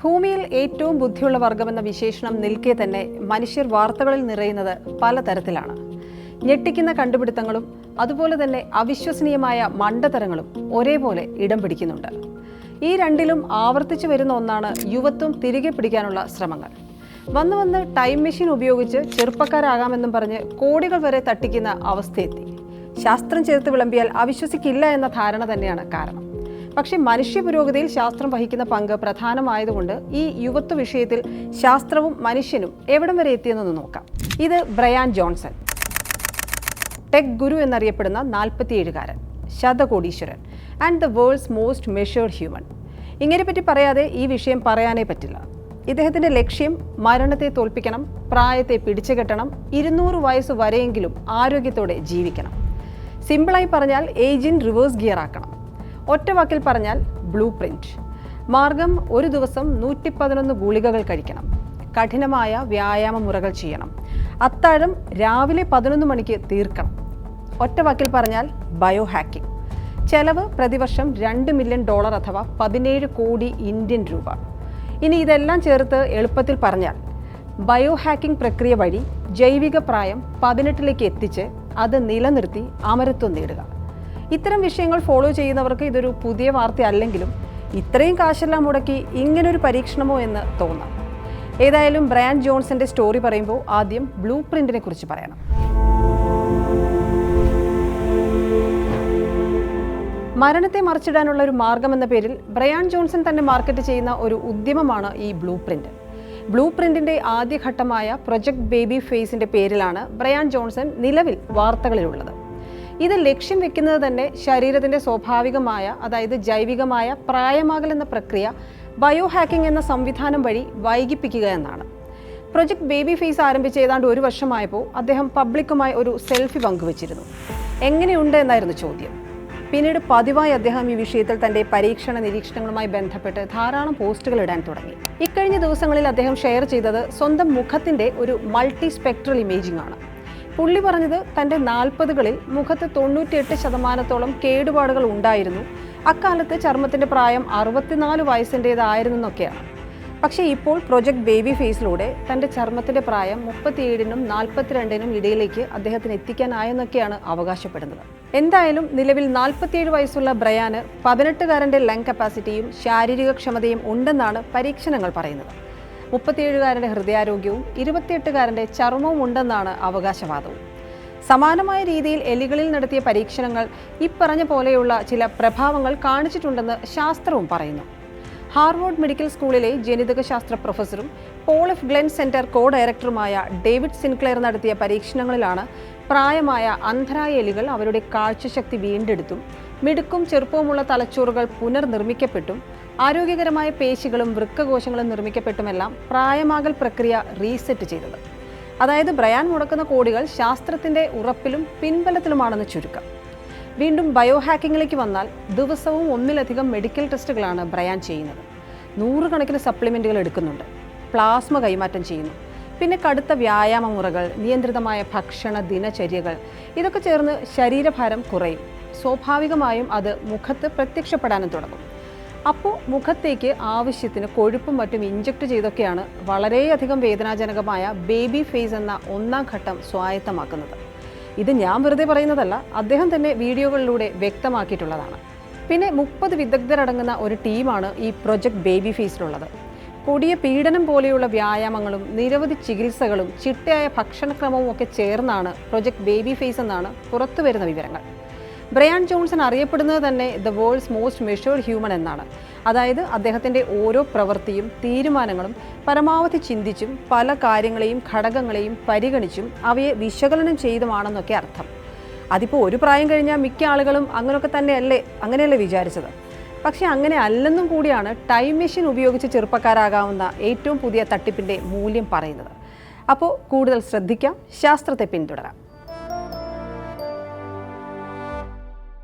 ഭൂമിയിൽ ഏറ്റവും ബുദ്ധിയുള്ള വർഗമെന്ന വിശേഷണം നിൽക്കെ തന്നെ മനുഷ്യർ വാർത്തകളിൽ നിറയുന്നത് പലതരത്തിലാണ്. ഞെട്ടിക്കുന്ന കണ്ടുപിടുത്തങ്ങളും അതുപോലെ തന്നെ അവിശ്വസനീയമായ മണ്ടത്തരങ്ങളും ഒരേപോലെ ഇടം പിടിക്കുന്നുണ്ട്. ഈ രണ്ടിലും ആവർത്തിച്ചു വരുന്ന ഒന്നാണ് യുവത്വം തിരികെ പിടിക്കാനുള്ള ശ്രമങ്ങൾ. വന്ന് ടൈം മെഷീൻ ഉപയോഗിച്ച് ചെറുപ്പക്കാരാകാമെന്നും പറഞ്ഞ് കോടികൾ വരെ തട്ടിക്കുന്ന അവസ്ഥയെത്തി. ശാസ്ത്രം ചേർത്ത് വിളമ്പിയാൽ അവിശ്വസിക്കില്ല എന്ന ധാരണ തന്നെയാണ് കാരണം. പക്ഷേ മനുഷ്യ പുരോഗതിയിൽ ശാസ്ത്രം വഹിക്കുന്ന പങ്ക് പ്രധാനമായതുകൊണ്ട് ഈ യുവത്വ വിഷയത്തിൽ ശാസ്ത്രവും മനുഷ്യനും എവിടം വരെ എത്തിയെന്ന് നോക്കാം. ഇത് ബ്രയാൻ ജോൺസൺ, ടെക് ഗുരു എന്നറിയപ്പെടുന്ന 47-കാരൻ, ശതകോടീശ്വരൻ and the world's most measured human. ഇങ്ങനെ പറ്റി പറയാതെ ഈ വിഷയം പറയാനേ പറ്റില്ല. ഇദ്ദേഹത്തിൻ്റെ ലക്ഷ്യം മരണത്തെ തോൽപ്പിക്കണം, പ്രായത്തെ പിടിച്ചുകെട്ടണം, 200 വയസ്സ് വരെയെങ്കിലും ആരോഗ്യത്തോടെ ജീവിക്കണം. സിമ്പിളായി പറഞ്ഞാൽ ഏജിൻ റിവേഴ്സ് ഗിയർ ആക്കണം. ഒറ്റ വാക്കിൽ പറഞ്ഞാൽ ബ്ലൂ പ്രിന്റ്. മാർഗം: ഒരു ദിവസം 111 ഗുളികകൾ കഴിക്കണം, കഠിനമായ വ്യായാമ മുറകൾ ചെയ്യണം, അത്താഴം രാവിലെ 11 മണിക്ക് തീർക്കണം. ഒറ്റ വാക്കിൽ പറഞ്ഞാൽ ബയോ ഹാക്കിംഗ്. ചെലവ് പ്രതിവർഷം $2 മില്യൺ അഥവാ 17 കോടി ഇന്ത്യൻ രൂപ. ഇനി ഇതെല്ലാം ചേർത്ത് എളുപ്പത്തിൽ പറഞ്ഞാൽ ബയോ ഹാക്കിംഗ് പ്രക്രിയ വഴി ജൈവിക പ്രായം 18ലേക്ക് എത്തിച്ച് അത് നിലനിർത്തി അമരത്വം നേടുക. ഇത്തരം വിഷയങ്ങൾ ഫോളോ ചെയ്യുന്നവർക്ക് ഇതൊരു പുതിയ വാർത്തയല്ലെങ്കിലും ഇത്രയും കാശെല്ലാം മുടക്കി ഇങ്ങനൊരു പരീക്ഷണമോ എന്ന് തോന്നാം. ഏതായാലും ബ്രയാൻ ജോൺസന്റെ സ്റ്റോറി പറയുമ്പോൾ ആദ്യം ബ്ലൂ പ്രിന്റിനെ കുറിച്ച് പറയണം. മരണത്തെ മറിച്ചിടാനുള്ള ഒരു മാർഗം എന്ന പേരിൽ ബ്രയാൻ ജോൺസൺ തന്നെ മാർക്കറ്റ് ചെയ്യുന്ന ഒരു ഉദ്യമമാണ് ഈ ബ്ലൂ പ്രിന്റ്. ബ്ലൂ പ്രിന്റിന്റെ ആദ്യഘട്ടമായ പ്രൊജക്ട് ബേബി ഫേസിന്റെ പേരിലാണ് ബ്രയാൻ ജോൺസൺ നിലവിൽ വാർത്തകളിലുള്ളത്. ഇത് ലക്ഷ്യം വെക്കുന്നത് തന്നെ ശരീരത്തിന്റെ സ്വാഭാവികമായ, അതായത് ജൈവികമായ പ്രായമാകൽ എന്ന പ്രക്രിയ ബയോ ഹാക്കിംഗ് എന്ന സംവിധാനം വഴി വൈകിപ്പിക്കുക എന്നാണ്. പ്രൊജക്ട് ബേബി ഫേസ് ആരംഭിച്ച് ഏതാണ്ട് 1 വർഷമായപ്പോൾ അദ്ദേഹം പബ്ലിക്കുമായി ഒരു സെൽഫി പങ്കുവച്ചിരുന്നു. എങ്ങനെയുണ്ട് എന്നായിരുന്നു ചോദ്യം. പിന്നീട് പതിവായി അദ്ദേഹം ഈ വിഷയത്തിൽ തന്റെ പരീക്ഷണ നിരീക്ഷണങ്ങളുമായി ബന്ധപ്പെട്ട് ധാരാളം പോസ്റ്റുകൾ ഇടാൻ തുടങ്ങി. ഇക്കഴിഞ്ഞ ദിവസങ്ങളിൽ അദ്ദേഹം ഷെയർ ചെയ്തത് സ്വന്തം മുഖത്തിന്റെ ഒരു മൾട്ടി സ്പെക്ട്രൽ ഇമേജിംഗ് ആണ്. പുള്ളി പറഞ്ഞത് തൻ്റെ 40കളിൽ മുഖത്ത് 98% കേടുപാടുകൾ ഉണ്ടായിരുന്നു. അക്കാലത്ത് ചർമ്മത്തിൻ്റെ പ്രായം 64 വയസ്സിൻ്റേതായിരുന്നെന്നൊക്കെയാണ്. പക്ഷേ ഇപ്പോൾ പ്രൊജക്ട് ബേബി ഫേസിലൂടെ തൻ്റെ ചർമ്മത്തിൻ്റെ പ്രായം 37നും 42നും ഇടയിലേക്ക് അദ്ദേഹത്തിന് എത്തിക്കാനായെന്നൊക്കെയാണ് അവകാശപ്പെടുന്നത്. എന്തായാലും നിലവിൽ 47 വയസ്സുള്ള ബ്രയാന് 18-കാരൻ്റെ ലങ് കപ്പാസിറ്റിയും ശാരീരിക ക്ഷമതയും ഉണ്ടെന്നാണ് പരീക്ഷണങ്ങൾ പറയുന്നത്. 37-കാരൻ്റെ ഹൃദയാരോഗ്യവും 28-കാരൻ്റെ ചർമ്മവും ഉണ്ടെന്നാണ് അവകാശവാദവും. സമാനമായ രീതിയിൽ എലികളിൽ നടത്തിയ പരീക്ഷണങ്ങൾ ഇപ്പറഞ്ഞ പോലെയുള്ള ചില പ്രഭാവങ്ങൾ കാണിച്ചിട്ടുണ്ടെന്ന് ശാസ്ത്രവും പറയുന്നു. ഹാർവാർഡ് മെഡിക്കൽ സ്കൂളിലെ ജനിതക ശാസ്ത്ര പ്രൊഫസറും പോൾ എഫ് ഗ്ലെൻ സെന്റർ കോ ഡയറക്ടറുമായ ഡേവിഡ് സിൻക്ലെയർ നടത്തിയ പരീക്ഷണങ്ങളിലാണ് പ്രായമായ അന്ധരായ എലികൾ അവരുടെ കാഴ്ചശക്തി വീണ്ടെടുത്തും മിടുക്കും ചെറുപ്പവുമുള്ള തലച്ചോറുകൾ പുനർനിർമ്മിക്കപ്പെട്ടും ആരോഗ്യകരമായ പേശികളും വൃക്കകോശങ്ങളും നിർമ്മിക്കപ്പെട്ടുമെല്ലാം പ്രായമാകൽ പ്രക്രിയ റീസെറ്റ് ചെയ്തത്. അതായത് ബ്രയാൻ മുടക്കുന്ന കോടികൾ ശാസ്ത്രത്തിൻ്റെ ഉറപ്പിലും പിൻബലത്തിലുമാണെന്ന് ചുരുക്കം. വീണ്ടും ബയോ ഹാക്കിങ്ങിലേക്ക് വന്നാൽ ദിവസവും 1-ലധികം മെഡിക്കൽ ടെസ്റ്റുകളാണ് ബ്രയാൻ ചെയ്യുന്നത്. 100 കണക്കിന് സപ്ലിമെൻറ്റുകൾ എടുക്കുന്നുണ്ട്, പ്ലാസ്മ കൈമാറ്റം ചെയ്യുന്നു, പിന്നെ കടുത്ത വ്യായാമ മുറകൾ, നിയന്ത്രിതമായ ഭക്ഷണ ദിനചര്യകൾ, ഇതൊക്കെ ചേർന്ന് ശരീരഭാരം കുറയും. സ്വാഭാവികമായും അത് മുഖത്ത് പ്രത്യക്ഷപ്പെടാനും തുടങ്ങും. അപ്പോൾ മുഖത്തേക്ക് ആവശ്യത്തിന് കൊഴുപ്പും മറ്റും ഇഞ്ചക്ട് ചെയ്തൊക്കെയാണ് വളരെയധികം വേദനാജനകമായ ബേബി ഫേസ് എന്ന 1-ാം ഘട്ടം സ്വായത്തമാക്കുന്നത്. ഇത് ഞാൻ വെറുതെ പറയുന്നതല്ല, അദ്ദേഹം തന്നെ വീഡിയോകളിലൂടെ വ്യക്തമാക്കിയിട്ടുള്ളതാണ്. പിന്നെ 30 വിദഗ്ധരടങ്ങുന്ന ഒരു ടീമാണ് ഈ പ്രൊജക്ട് ബേബി ഫേസിലുള്ളത്. കൊടിയ പീഡനം പോലെയുള്ള വ്യായാമങ്ങളും നിരവധി ചികിത്സകളും ചിട്ടയായ ഭക്ഷണക്രമവും ഒക്കെ ചേർന്നാണ് പ്രൊജക്ട് ബേബി ഫേസ് എന്നാണ് പുറത്തു വരുന്ന വിവരങ്ങൾ. ബ്രയാൻ ജോൺസൺ അറിയപ്പെടുന്നത് തന്നെ the world's most measured human എന്നാണ്. അതായത് അദ്ദേഹത്തിൻ്റെ ഓരോ പ്രവൃത്തിയും തീരുമാനങ്ങളും പരമാവധി ചിന്തിച്ചും പല കാര്യങ്ങളെയും ഘടകങ്ങളെയും പരിഗണിച്ചും അവയെ വിശകലനം ചെയ്തുമാണെന്നൊക്കെ അർത്ഥം. അതിപ്പോൾ ഒരു പ്രായം കഴിഞ്ഞാൽ മിക്ക ആളുകളും അങ്ങനെയല്ലേ വിചാരിച്ചത്. പക്ഷേ അങ്ങനെ അല്ലെന്നും കൂടിയാണ് ടൈം മെഷീൻ ഉപയോഗിച്ച് ചെറുപ്പക്കാരാകാവുന്ന ഏറ്റവും പുതിയ തട്ടിപ്പിൻ്റെ മൂല്യം പറയുന്നത്. അപ്പോൾ കൂടുതൽ ശ്രദ്ധിക്കാം, ശാസ്ത്രത്തെ പിന്തുടരാം.